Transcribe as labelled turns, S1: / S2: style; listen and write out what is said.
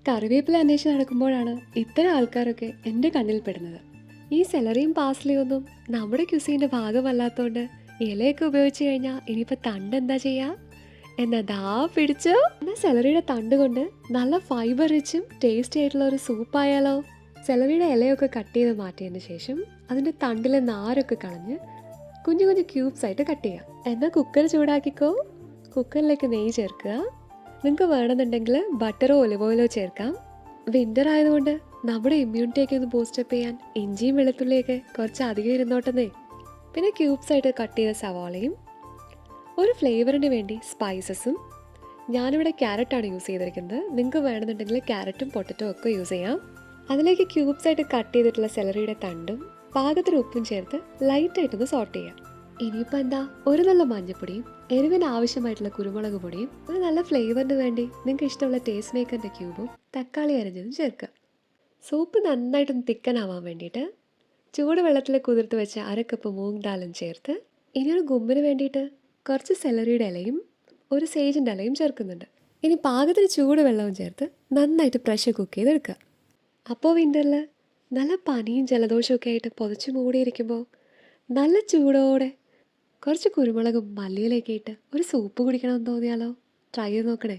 S1: കറിവേപ്പില അന്വേഷിച്ച് നടക്കുമ്പോഴാണ് ഇത്തരം ആൾക്കാരൊക്കെ എൻ്റെ കണ്ണിൽ പെടുന്നത്. ഈ സെലറിയും പാസ്ലയും ഒന്നും നമ്മുടെ ക്യുസീൻ്റെ ഭാഗമല്ലാത്തതുകൊണ്ട് ഇലയൊക്കെ ഉപയോഗിച്ച് കഴിഞ്ഞാൽ ഇനിയിപ്പോൾ തണ്ട് എന്താ ചെയ്യുക? എന്നാ ദാ പിടിച്ചോ. എന്നാൽ സെലറിയുടെ തണ്ട് കൊണ്ട് നല്ല ഫൈബർ റിച്ചും ടേസ്റ്റി ആയിട്ടുള്ള ഒരു സൂപ്പായാലോ? സെലറിയുടെ ഇലയൊക്കെ കട്ട് ചെയ്ത് മാറ്റിയതിന് ശേഷം അതിൻ്റെ തണ്ടിലെ നാരൊക്കെ കളഞ്ഞ് കുഞ്ഞു കുഞ്ഞു ക്യൂബ്സ് ആയിട്ട് കട്ട് ചെയ്യാം. എന്നാൽ കുക്കർ ചൂടാക്കിക്കോ. കുക്കറിലേക്ക് നെയ്യ് ചേർക്കുക. നിങ്ങൾക്ക് വേണമെന്നുണ്ടെങ്കിൽ ബട്ടറോ ഒലിവ് ഓയിലോ ചേർക്കാം. വിൻ്റർ ആയതുകൊണ്ട് നമ്മുടെ ഇമ്മ്യൂണിറ്റിയൊക്കെ ഒന്ന് ബൂസ്റ്റപ്പ് ചെയ്യാൻ ഇഞ്ചിയും വെളുത്തുള്ളിയൊക്കെ കുറച്ച് അധികം ഇരുന്നോട്ടെന്നേ. പിന്നെ ക്യൂബ്സ് ആയിട്ട് കട്ട് ചെയ്ത സവാളയും ഒരു ഫ്ലേവറിന് വേണ്ടി സ്പൈസസും. ഞാനിവിടെ ക്യാരറ്റാണ് യൂസ് ചെയ്തിരിക്കുന്നത്. നിങ്ങൾക്ക് വേണമെന്നുണ്ടെങ്കിൽ ക്യാരറ്റും പൊട്ടറ്റോ ഒക്കെ യൂസ് ചെയ്യാം. അതിലേക്ക് ക്യൂബ്സ് ആയിട്ട് കട്ട് ചെയ്തിട്ടുള്ള സെലറിയുടെ തണ്ടും പാകത്തിന് ഉപ്പും ചേർത്ത് ലൈറ്റായിട്ടൊന്ന് സോട്ട് ചെയ്യാം. ഇനിയിപ്പോൾ എന്താ, ഒരു നല്ല മഞ്ഞൾപ്പൊടിയും എരിവിന് ആവശ്യമായിട്ടുള്ള കുരുമുളക് പൊടിയും ഒരു നല്ല ഫ്ലേവറിന് വേണ്ടി നിങ്ങൾക്ക് ഇഷ്ടമുള്ള ടേസ്റ്റ് മേക്കറിൻ്റെ ക്യൂബും തക്കാളി അരിഞ്ഞതും ചേർക്കുക. സൂപ്പ് നന്നായിട്ടൊന്ന് തിക്കനാവാൻ വേണ്ടിയിട്ട് ചൂട് വെള്ളത്തിൽ കുതിർത്ത് വെച്ച അരക്കപ്പ് മൂങ് ദാലും ചേർത്ത് ഇനിയൊരു ഗുമ്മിന് വേണ്ടിയിട്ട് കുറച്ച് സെലറിയുടെ ഇലയും ഒരു സേജിൻ്റെ ഇലയും ചേർക്കുന്നുണ്ട്. ഇനി പാകത്തിന് ചൂട് വെള്ളവും ചേർത്ത് നന്നായിട്ട് പ്രഷർ കുക്ക് ചെയ്തെടുക്കുക. അപ്പോൾ വിൻ്ററിൽ നല്ല പനിയും ജലദോഷമൊക്കെ ആയിട്ട് പൊതിച്ച് മൂടിയിരിക്കുമ്പോൾ നല്ല ചൂടോടെ കുറച്ച് കുരുമുളകും മല്ലിയിലൊക്കെ ഇട്ട് ഒരു സൂപ്പ് കുടിക്കണമെന്ന് തോന്നിയാലോ? ട്രൈ ചെയ്ത് നോക്കണേ.